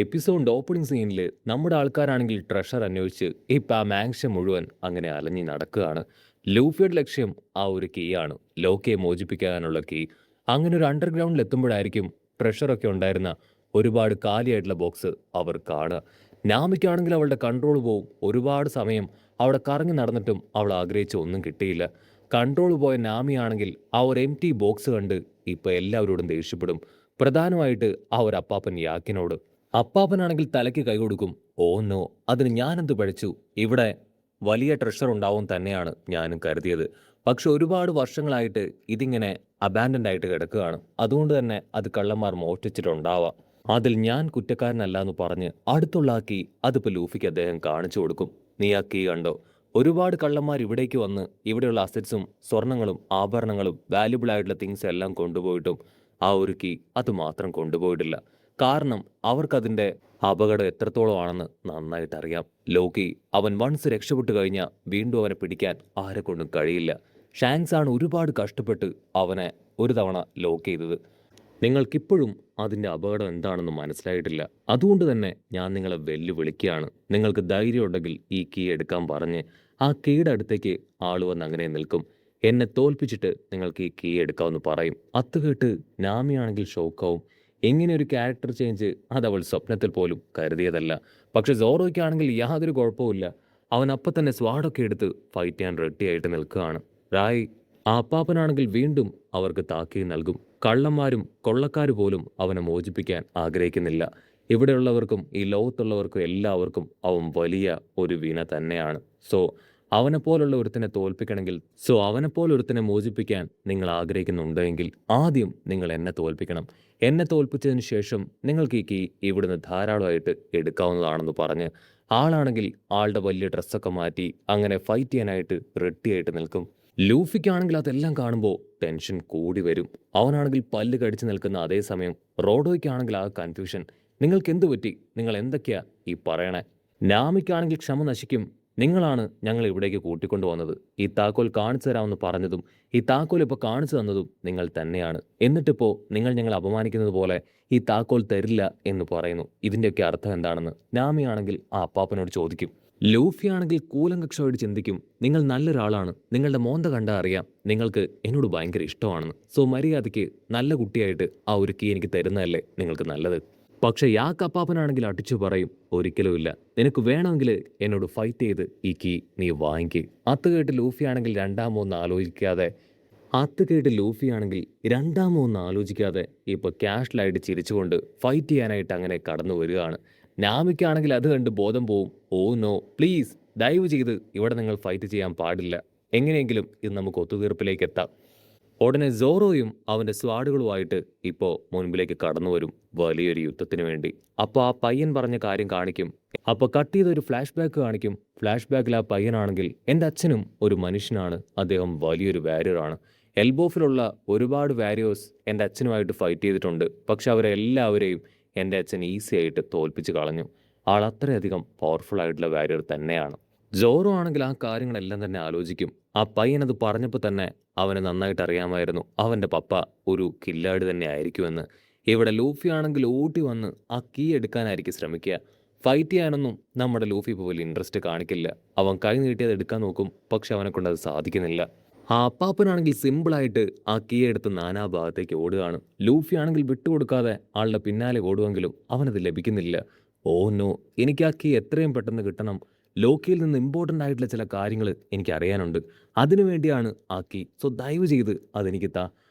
എപ്പിസോഡിന്റെ opening സീനിൽ നമ്മുടെ ആൾക്കാരാണെങ്കിൽ ട്രഷർ അന്വേഷിച്ച് ഇപ്പം ആ മാങ്ഷൻ മുഴുവൻ അങ്ങനെ അലഞ്ഞു നടക്കുകയാണ്. ലൂഫിയുടെ ലക്ഷ്യം ആ ഒരു കീ ആണ്, ലോക്കിയെ മോചിപ്പിക്കാനുള്ള കീ. അങ്ങനെ ഒരു അണ്ടർഗ്രൗണ്ടിൽ എത്തുമ്പോഴായിരിക്കും ട്രഷറൊക്കെ ഉണ്ടായിരുന്ന ഒരുപാട് കാലിയായിട്ടുള്ള ബോക്സ് അവർ കാണുക. നാമിക്കാണെങ്കിൽ അവളുടെ കൺട്രോൾ പോവും. ഒരുപാട് സമയം അവിടെ കറങ്ങി നടന്നിട്ടും അവൾ ആഗ്രഹിച്ച ഒന്നും കിട്ടിയില്ല. കൺട്രോൾ പോയ നാമിയാണെങ്കിൽ ആ ഒരു എം ടി ബോക്സ് കണ്ട് ഇപ്പം എല്ലാവരോടും ദേഷ്യപ്പെടും. പ്രധാനമായിട്ട് ആ ഒരു അപ്പാപ്പൻ യാക്കിനോട്. അപ്പാപ്പനാണെങ്കിൽ തലയ്ക്ക് കൈ കൊടുക്കും. ഓ നോ, അതിന് ഞാനെന്ത് പഴിച്ചു? ഇവിടെ വലിയ ട്രഷർ ഉണ്ടാവും തന്നെയാണ് ഞാനും കരുതിയത്. പക്ഷെ ഒരുപാട് വർഷങ്ങളായിട്ട് ഇതിങ്ങനെ അബാൻഡൻഡ് ആയിട്ട് കിടക്കുകയാണ്. അതുകൊണ്ട് തന്നെ അത് കള്ളന്മാർ മോഷ്ടിച്ചിട്ടുണ്ടാവാം. അതിൽ ഞാൻ കുറ്റക്കാരനല്ല എന്ന് പറഞ്ഞ് അടുത്തുള്ള ആ കീ അതിപ്പോൾ ലൂഫിക്ക് അദ്ദേഹം കാണിച്ചു കൊടുക്കും. നീ ആ കീ കണ്ടോ? ഒരുപാട് കള്ളന്മാർ ഇവിടേക്ക് വന്ന് ഇവിടെയുള്ള അസറ്റ്സും സ്വർണങ്ങളും ആഭരണങ്ങളും വാല്യുബിൾ ആയിട്ടുള്ള തിങ്സ് എല്ലാം കൊണ്ടുപോയിട്ടും ആ ഒരു കീ അത് മാത്രം കൊണ്ടുപോയിട്ടില്ല. കാരണം അവർക്കതിൻ്റെ അപകടം എത്രത്തോളം ആണെന്ന് നന്നായിട്ട് അറിയാം. ലോക്കി അവൻ വൺസ് രക്ഷപ്പെട്ടു കഴിഞ്ഞാൽ വീണ്ടും അവനെ പിടിക്കാൻ ആരെ കൊണ്ടും കഴിയില്ല. ഷാങ്സ് ആണ് ഒരുപാട് കഷ്ടപ്പെട്ട് അവനെ ഒരു തവണ ലോക്ക് ചെയ്തത്. നിങ്ങൾക്കിപ്പോഴും അതിൻ്റെ അപകടം എന്താണെന്ന് മനസ്സിലായിട്ടില്ല. അതുകൊണ്ട് തന്നെ ഞാൻ നിങ്ങളെ വെല്ലുവിളിക്കുകയാണ്. നിങ്ങൾക്ക് ധൈര്യമുണ്ടെങ്കിൽ ഈ കീ എടുക്കാൻ പറഞ്ഞ് ആ കീയുടെ അടുത്തേക്ക് ആൾ വന്ന് അങ്ങനെ നിൽക്കും. എന്നെ തോൽപ്പിച്ചിട്ട് നിങ്ങൾക്ക് ഈ കീ എടുക്കാമെന്ന് പറയും. അത് കേട്ട് നാമിയാണെങ്കിൽ ഷോക്കാവും. എങ്ങനെ ഒരു ക്യാരക്ടർ ചേഞ്ച് അത് അവൾ സ്വപ്നത്തിൽ പോലും കരുതിയതല്ല. പക്ഷെ സോറോയ്ക്കാണെങ്കിൽ യാതൊരു കുഴപ്പമില്ല. അവൻ അപ്പം തന്നെ സ്വാഡൊക്കെ എടുത്ത് ഫൈറ്റ് ചെയ്യാൻ റെഡിയായിട്ട് നിൽക്കുകയാണ്. റായ് ആ അപ്പാപ്പനാണെങ്കിൽ വീണ്ടും അവർക്ക് താക്കീത് നൽകും. കള്ളന്മാരും കൊള്ളക്കാർ പോലും അവനെ മോചിപ്പിക്കാൻ ആഗ്രഹിക്കുന്നില്ല. ഇവിടെയുള്ളവർക്കും ഈ ലോകത്തുള്ളവർക്കും എല്ലാവർക്കും അവൻ വലിയ ഒരു വീണ തന്നെയാണ്. അവനെപ്പോലുള്ള ഒരുത്തനെ മോചിപ്പിക്കാൻ നിങ്ങൾ ആഗ്രഹിക്കുന്നുണ്ടെങ്കിൽ ആദ്യം നിങ്ങൾ എന്നെ തോൽപ്പിക്കണം. എന്നെ തോൽപ്പിച്ചതിന് ശേഷം നിങ്ങൾക്ക് ഈ കീ ഇവിടുന്ന് ധാരാളമായിട്ട് എടുക്കാവുന്നതാണെന്ന് പറഞ്ഞ് ആളാണെങ്കിൽ ആളുടെ വലിയ ഡ്രസ്സൊക്കെ മാറ്റി അങ്ങനെ ഫൈറ്റ് ചെയ്യാനായിട്ട് റെഡിയായിട്ട് നിൽക്കും. ലൂഫിക്കാണെങ്കിൽ അതെല്ലാം കാണുമ്പോൾ ടെൻഷൻ കൂടി വരും. അവനാണെങ്കിൽ പല്ല് കടിച്ചു നിൽക്കുന്ന അതേ സമയം റോഡോയ്ക്കാണെങ്കിൽ ആ കൺഫ്യൂഷൻ. നിങ്ങൾക്ക് എന്തു പറ്റി? നിങ്ങൾ എന്തൊക്കെയാ ഈ പറയണേ? നാമിക്കാണെങ്കിൽ ക്ഷമ നശിക്കും. നിങ്ങളാണ് ഞങ്ങൾ ഇവിടേക്ക് കൂട്ടിക്കൊണ്ടുവന്നത്. ഈ താക്കോൽ കാണിച്ചു തരാമെന്ന് പറഞ്ഞതും ഈ താക്കോൽ ഇപ്പോൾ കാണിച്ചു തന്നതും നിങ്ങൾ തന്നെയാണ്. എന്നിട്ടിപ്പോൾ നിങ്ങൾ ഞങ്ങൾ അപമാനിക്കുന്നത് പോലെ ഈ താക്കോൽ തരില്ല എന്ന് പറയുന്നു. ഇതിൻ്റെയൊക്കെ അർത്ഥം എന്താണെന്ന് നാമിയാണെങ്കിൽ ആ അപ്പാപ്പനോട് ചോദിക്കും. ലൂഫിയാണെങ്കിൽ കൂലങ്കക്ഷമായിട്ട് ചിന്തിക്കും. നിങ്ങൾ നല്ലൊരാളാണ്. നിങ്ങളുടെ മോന്ത കണ്ടാൽ അറിയാം നിങ്ങൾക്ക് എന്നോട് ഭയങ്കര ഇഷ്ടമാണെന്ന്. മര്യാദയ്ക്ക് നല്ല കുട്ടിയായിട്ട് ആ ഒരു കീ എനിക്ക് തരുന്നതല്ലേ നിങ്ങൾക്ക് നല്ലത്. പക്ഷെ യാക്കപ്പാപ്പനാണെങ്കിൽ അടിച്ചു പറയും, ഒരിക്കലുമില്ല. നിനക്ക് വേണമെങ്കിൽ എന്നോട് ഫൈറ്റ് ചെയ്ത് ഈ കീ നീ വാങ്ങിക്ക്. അത് കേട്ട് ലൂഫിയാണെങ്കിൽ രണ്ടാമോ ഒന്ന് ആലോചിക്കാതെ ഇപ്പോൾ ക്യാഷ്വലായിട്ട് ചിരിച്ചുകൊണ്ട് ഫൈറ്റ് ചെയ്യാനായിട്ട് അങ്ങനെ കടന്നു വരികയാണ്. നാമിക്കാണെങ്കിൽ അത് കണ്ട് ബോധം പോവും. ഓ നോ, പ്ലീസ് ദയവ് ചെയ്ത് ഇവിടെ നിങ്ങൾ ഫൈറ്റ് ചെയ്യാൻ പാടില്ല. എങ്ങനെയെങ്കിലും ഇത് നമുക്ക് ഒത്തുതീർപ്പിലേക്ക് എത്താം. ഉടനെ സോറോയും അവൻ്റെ സ്വാഡുകളുമായിട്ട് ഇപ്പോൾ മുൻപിലേക്ക് കടന്നു വരും വലിയൊരു യുദ്ധത്തിന് വേണ്ടി. അപ്പോൾ ആ പയ്യൻ പറഞ്ഞ കാര്യം കാണിക്കും. അപ്പോൾ കട്ട് ചെയ്തൊരു ഫ്ലാഷ് ബാക്ക് കാണിക്കും. ഫ്ലാഷ് ബാക്കിൽ ആ പയ്യനാണെങ്കിൽ എൻ്റെ അച്ഛനും ഒരു മനുഷ്യനാണ്. അദ്ദേഹം വലിയൊരു വാരിയറാണ്. എൽബോഫിലുള്ള ഒരുപാട് വാരിയേഴ്സ് എൻ്റെ അച്ഛനുമായിട്ട് ഫൈറ്റ് ചെയ്തിട്ടുണ്ട്. പക്ഷെ അവരെല്ലാവരെയും എൻ്റെ അച്ഛൻ ഈസി ആയിട്ട് തോൽപ്പിച്ച് കളഞ്ഞു. ആൾ അത്രയധികം പവർഫുൾ ആയിട്ടുള്ള വാരിയർ തന്നെയാണ്. ജോറോ ആണെങ്കിൽ ആ കാര്യങ്ങളെല്ലാം തന്നെ ആലോചിക്കും. ആ പയ്യനത് പറഞ്ഞപ്പോൾ തന്നെ അവന് നന്നായിട്ട് അറിയാമായിരുന്നു അവൻ്റെ പപ്പ ഒരു കില്ലാടി തന്നെ ആയിരിക്കുമെന്ന്. ഇവിടെ ലൂഫി ആണെങ്കിൽ ഓടി വന്ന് ആ കീ എടുക്കാനായിരിക്കും ശ്രമിക്കുക. ഫൈറ്റ് ചെയ്യാനൊന്നും നമ്മുടെ ലൂഫി ഇപ്പോൾ വലിയ ഇൻട്രസ്റ്റ് കാണിക്കില്ല. അവൻ കൈ നീട്ടിയത് എടുക്കാൻ നോക്കും. പക്ഷെ അവനെ കൊണ്ട് അത് സാധിക്കുന്നില്ല. ആ അപ്പാപ്പനാണെങ്കിൽ സിമ്പിളായിട്ട് ആ കീ എടുത്ത് നാനാഭാഗത്തേക്ക് ഓടുകയാണ്. ലൂഫി ആണെങ്കിൽ വിട്ടുകൊടുക്കാതെ ആളുടെ പിന്നാലെ ഓടുമെങ്കിലും അവനത് ലഭിക്കുന്നില്ല. ഓ നോ, എനിക്ക് ആ കീ എത്രയും പെട്ടെന്ന് കിട്ടണം. ലോക്കിയിൽ നിന്ന് ഇമ്പോർട്ടൻ്റ് ആയിട്ടുള്ള ചില കാര്യങ്ങൾ എനിക്ക് അറിയാനുണ്ട്. അതിനു വേണ്ടിയാണ് ആ കീ. ദയവ് ചെയ്ത് അതെനിക്ക് താ.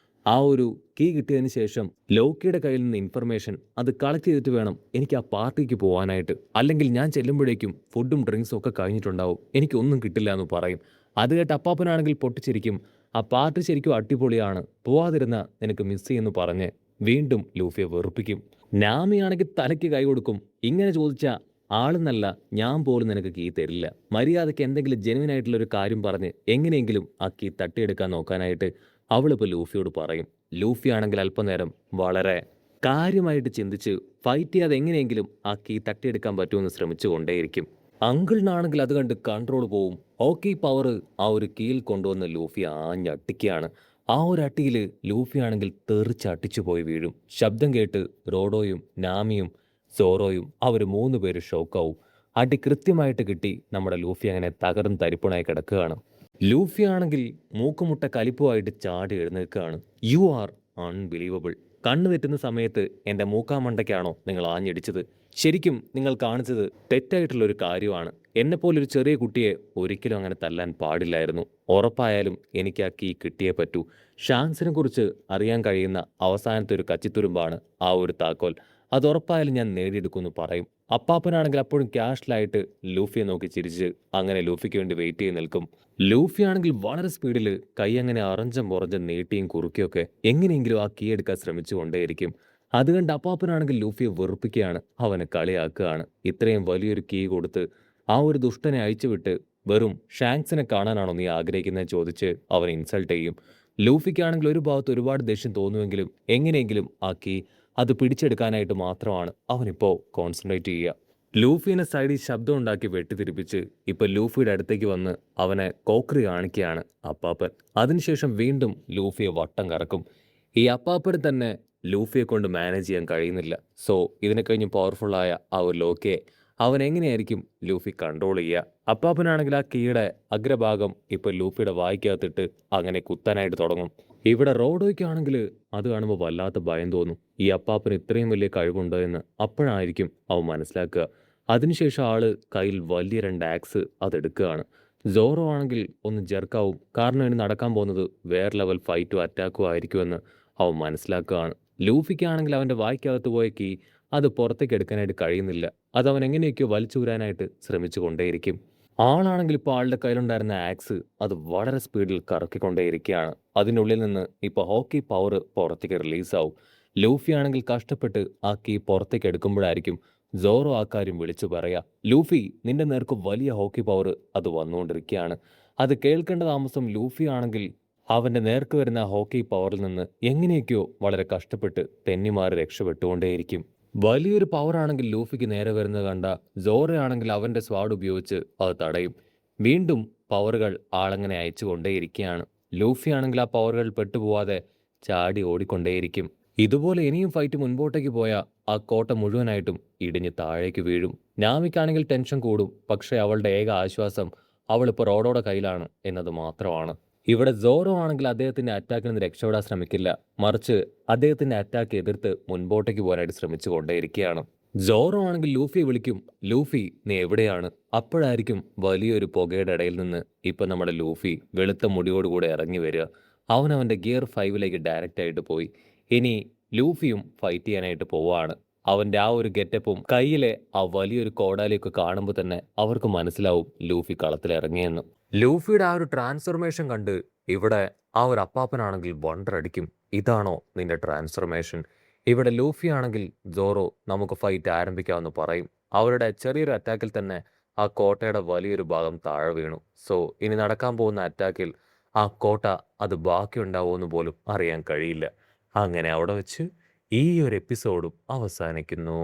ആ ഒരു കീ കിട്ടിയതിന് ശേഷം ലോക്കിയുടെ കയ്യിൽ നിന്ന് ഇൻഫർമേഷൻ അത് കളക്ട് ചെയ്തിട്ട് വേണം എനിക്ക് ആ പാർട്ടിക്ക് പോകാനായിട്ട്. അല്ലെങ്കിൽ ഞാൻ ചെല്ലുമ്പോഴേക്കും ഫുഡും ഡ്രിങ്ക്സും ഒക്കെ കഴിഞ്ഞിട്ടുണ്ടാവും. എനിക്കൊന്നും കിട്ടില്ല എന്ന് പറയും. അത് കേട്ട് അപ്പാപ്പനാണെങ്കിൽ പൊട്ടിച്ചിരിക്കും. ആ പാർട്ടി ശരിക്കും അടിപൊളിയാണ്, പോവാതിരുന്ന നിനക്ക് മിസ് ചെയ്യുമെന്ന് പറഞ്ഞ് വീണ്ടും ലൂഫിയെ വെറുപ്പിക്കും. നാമിയാണെങ്കിൽ തലയ്ക്ക് കൈ കൊടുക്കും. ഇങ്ങനെ ചോദിച്ചാൽ ആളെന്നല്ല ഞാൻ പോലും നിനക്ക് കീ തരില്ല. മര്യാദയ്ക്ക് എന്തെങ്കിലും ജെനുവിൻ ആയിട്ടുള്ള ഒരു കാര്യം പറഞ്ഞ് എങ്ങനെയെങ്കിലും ആ കീ തട്ടിയെടുക്കാൻ നോക്കാനായിട്ട് അവളിപ്പോൾ ലൂഫിയോട് പറയും. ലൂഫി ആണെങ്കിൽ അല്പനേരം വളരെ കാര്യമായിട്ട് ചിന്തിച്ച് ഫൈറ്റ് ചെയ്യാതെ എങ്ങനെയെങ്കിലും ആ കീ തട്ടിയെടുക്കാൻ പറ്റുമെന്ന് ശ്രമിച്ചു കൊണ്ടേയിരിക്കും. അങ്കിളിനാണെങ്കിൽ അത് കണ്ട് കൺട്രോൾ പോവും. ഓക്കി പവർ ആ ഒരു കീയിൽ കൊണ്ടുവന്ന് ലൂഫി ആഞ്ഞട്ടിക്കുകയാണ്. ആ ഒരു അട്ടിയിൽ ലൂഫി ആണെങ്കിൽ തെറിച്ചട്ടിച്ചു പോയി വീഴും. ശബ്ദം കേട്ട് റോഡോയും നാമിയും സോറോയും അവർ 3 പേര് ഷോക്കാവും. അടി കൃത്യമായിട്ട് കിട്ടി നമ്മുടെ ലൂഫി അങ്ങനെ തകർന്ന് തരിപ്പണായി കിടക്കുകയാണ്. ലൂഫി ആണെങ്കിൽ മൂക്കുമുട്ട കലിപ്പുമായിട്ട് ചാടി എഴുന്നേൽക്കുകയാണ്. You are unbelievable. കണ്ണ് തെറ്റുന്ന സമയത്ത് എൻ്റെ മൂക്കാമണ്ടയ്ക്കാണോ നിങ്ങൾ ആഞ്ഞടിച്ചത്? ശരിക്കും നിങ്ങൾ കാണിച്ചത് തെറ്റായിട്ടുള്ളൊരു കാര്യമാണ്. എന്നെപ്പോലൊരു ചെറിയ കുട്ടിയെ ഒരിക്കലും അങ്ങനെ തല്ലാൻ പാടില്ലായിരുന്നു. ഉറപ്പായാലും എനിക്ക് ആ കീ കിട്ടിയേ പറ്റൂ. ഷാങ്സിനെ കുറിച്ച് അറിയാൻ കഴിയുന്ന അവസാനത്തെ ഒരു കച്ചിത്തുരുമ്പാണ് ആ ഒരു താക്കോൽ. അത് ഉറപ്പായാലും ഞാൻ നേടിയെടുക്കുമെന്ന് പറയും. അപ്പാപ്പനാണെങ്കിൽ അപ്പോഴും ക്യാഷ്വലായിട്ട് ലൂഫിയെ നോക്കി ചിരിച്ച് അങ്ങനെ ലൂഫിക്ക് വേണ്ടി വെയിറ്റ് ചെയ്ത് നിൽക്കും. ലൂഫി ആണെങ്കിൽ വളരെ സ്പീഡിൽ കൈ അങ്ങനെ അറഞ്ചം പുറഞ്ചം നീട്ടിയും കുറുക്കിയൊക്കെ എങ്ങനെയെങ്കിലും ആ കീ എടുക്കാൻ ശ്രമിച്ചുകൊണ്ടേയിരിക്കും. അത് കണ്ട് അപ്പാപ്പനാണെങ്കിൽ ലൂഫിയെ വെറുപ്പിക്കുകയാണ്, അവനെ കളിയാക്കുകയാണ്. ഇത്രയും വലിയൊരു കീ കൊടുത്ത് ആ ഒരു ദുഷ്ടനെ അയച്ചുവിട്ട് വെറും ഷാങ്സിനെ കാണാനാണോ നീ ആഗ്രഹിക്കുന്നത് ചോദിച്ച് അവൻ ഇൻസൾട്ട് ചെയ്യും. ലൂഫിക്കാണെങ്കിൽ ഒരു ഭാഗത്ത് ഒരുപാട് ദേഷ്യം തോന്നുമെങ്കിലും എങ്ങനെയെങ്കിലും ആ കീ അത് പിടിച്ചെടുക്കാനായിട്ട് മാത്രമാണ് അവനിപ്പോൾ കോൺസെൻട്രേറ്റ് ചെയ്യുക. ലൂഫിനെ സൈഡിൽ ശബ്ദം ഉണ്ടാക്കി വെട്ടിത്തിരിപ്പിച്ച് ഇപ്പൊ ലൂഫിയുടെ അടുത്തേക്ക് വന്ന് അവനെ കോക്രി കാണിക്കുകയാണ് അപ്പാപ്പൻ. അതിനുശേഷം വീണ്ടും ലൂഫിയെ വട്ടം കറക്കും. ഈ അപ്പാപ്പന് തന്നെ ലൂഫിയെ കൊണ്ട് മാനേജ് ചെയ്യാൻ കഴിയുന്നില്ല. സോ ഇതിനെ കഴിഞ്ഞ് പവർഫുള്ളായ ആ ഒരു ലോക്കയെ അവൻ എങ്ങനെയായിരിക്കും ലൂഫി കൺട്രോൾ ചെയ്യുക? അപ്പാപ്പനാണെങ്കിൽ ആ കീയുടെ അഗ്രഭാഗം ഇപ്പൊ ലൂഫിയുടെ വായിക്കകത്തിട്ട് അങ്ങനെ കുത്താനായിട്ട് തുടങ്ങും. ഇവിടെ റോഡോയ്ക്കാണെങ്കിൽ അത് കാണുമ്പോൾ വല്ലാത്ത ഭയം തോന്നും. ഈ അപ്പാപ്പന് ഇത്രയും വലിയ കഴിവുണ്ടോ എന്ന് അപ്പോഴായിരിക്കും അവൻ മനസ്സിലാക്കുക. അതിനുശേഷം ആള് കയ്യിൽ വലിയ 2 ആക്സ് അതെടുക്കുകയാണ്. സോറോ ആണെങ്കിൽ ഒന്ന് ജെർക്കാവും. കാരണം ഇനി നടക്കാൻ പോകുന്നത് വേറെ ലെവൽ ഫൈറ്റും അറ്റാക്കും ആയിരിക്കുമെന്ന് അവൻ മനസ്സിലാക്കുകയാണ്. ലൂഫിക്കാണെങ്കിൽ അവൻ്റെ വായ്ക്കകത്ത് പോയ കീ അത് പുറത്തേക്ക് എടുക്കാനായിട്ട് കഴിയുന്നില്ല. അത് അവൻ എങ്ങനെയൊക്കെയോ വലിച്ചൂരാനായിട്ട് ശ്രമിച്ചു കൊണ്ടേയിരിക്കും. ആളാണെങ്കിൽ ഇപ്പോൾ ആളുടെ കയ്യിലുണ്ടായിരുന്ന ആക്സ് അത് വളരെ സ്പീഡിൽ കറക്കിക്കൊണ്ടേയിരിക്കുകയാണ്. അതിനുള്ളിൽ നിന്ന് ഇപ്പോൾ ഹോക്കി പവർ പുറത്തേക്ക് റിലീസാവും. ലൂഫി ആണെങ്കിൽ കഷ്ടപ്പെട്ട് ആ കീ പുറത്തേക്ക് എടുക്കുമ്പോഴായിരിക്കും സോറോ ആ കാര്യം വിളിച്ചു പറയാ. ലൂഫി, നിന്റെ നേർക്ക് വലിയ ഹോക്കി പവർ അത് വന്നുകൊണ്ടിരിക്കുകയാണ്. അത് കേൾക്കേണ്ട താമസം ലൂഫി ആണെങ്കിൽ അവൻ്റെ നേർക്ക് വരുന്ന ഹോക്കി പവറിൽ നിന്ന് എങ്ങനെയൊക്കെയോ വളരെ കഷ്ടപ്പെട്ട് തെന്നിമാറി രക്ഷപ്പെട്ടുകൊണ്ടേയിരിക്കും. വലിയൊരു പവറാണെങ്കിൽ ലൂഫിക്ക് നേരെ വരുന്നത് കണ്ട സോറോ ആണെങ്കിൽ അവൻ്റെ സ്വാഡ് ഉപയോഗിച്ച് അത് തടയും. വീണ്ടും പവറുകൾ ആളങ്ങനെ അയച്ചു കൊണ്ടേയിരിക്കുകയാണ്. ലൂഫി ആണെങ്കിൽ ആ പവറുകൾ പെട്ടുപോവാതെ ചാടി ഓടിക്കൊണ്ടേയിരിക്കും. ഇതുപോലെ ഇനിയും ഫൈറ്റ് മുൻപോട്ടേക്ക് പോയാൽ ആ കോട്ട മുഴുവനായിട്ടും ഇടിഞ്ഞ് താഴേക്ക് വീഴും. നാമിക്കാണെങ്കിൽ ടെൻഷൻ കൂടും. പക്ഷേ അവളുടെ ഏക ആശ്വാസം അവളിപ്പോൾ റോഡോടെ കയ്യിലാണ് എന്നത് മാത്രമാണ്. ഇവിടെ സോറോ ആണെങ്കിൽ അദ്ദേഹത്തിന്റെ അറ്റാക്കിൽ നിന്ന് രക്ഷപ്പെടാൻ ശ്രമിക്കില്ല. മറിച്ച് അദ്ദേഹത്തിന്റെ അറ്റാക്ക് എതിർത്ത് മുൻപോട്ടേക്ക് പോകാനായിട്ട് ശ്രമിച്ചു കൊണ്ടേയിരിക്കുകയാണ്. സോറോ ആണെങ്കിൽ ലൂഫിയെ വിളിക്കും. ലൂഫി, നീ എവിടെയാണ്? അപ്പോഴായിരിക്കും വലിയൊരു പുകയുടെ ഇടയിൽ നിന്ന് ഇപ്പം നമ്മുടെ ലൂഫി വെളുത്ത മുടിയോടുകൂടെ ഇറങ്ങി വരിക. അവനവൻ്റെ ഗിയർ 5ലേക്ക് ഡയറക്റ്റ് ആയിട്ട് പോയി. ഇനി ലൂഫിയും ഫൈറ്റ് ചെയ്യാനായിട്ട് പോവാണ്. അവൻ്റെ ആ ഒരു ഗെറ്റപ്പും കയ്യിലെ ആ വലിയൊരു കോടാലിയൊക്കെ കാണുമ്പോൾ തന്നെ അവർക്ക് മനസ്സിലാവും ലൂഫി കളത്തിലിറങ്ങിയെന്ന്. ലൂഫിയുടെ ആ ഒരു ട്രാൻസ്ഫോർമേഷൻ കണ്ട് ഇവിടെ ആ ഒരു അപ്പാപ്പനാണെങ്കിൽ വണ്ടർ അടിക്കും. ഇതാണോ നിന്റെ ട്രാൻസ്ഫോർമേഷൻ? ഇവിടെ ലൂഫി ആണെങ്കിൽ സോറോ നമുക്ക് ഫൈറ്റ് ആരംഭിക്കാമെന്ന് പറയും. അവരുടെ ചെറിയൊരു അറ്റാക്കിൽ തന്നെ ആ കോട്ടയുടെ വലിയൊരു ഭാഗം താഴെ വീണു. സോ ഇനി നടക്കാൻ പോകുന്ന അറ്റാക്കിൽ ആ കോട്ട അത് ബാക്കിയുണ്ടാവുമെന്ന് പോലും അറിയാൻ കഴിയില്ല. അങ്ങനെ അവിടെ വെച്ച് ഈ ഒരു എപ്പിസോഡും അവസാനിക്കുന്നു.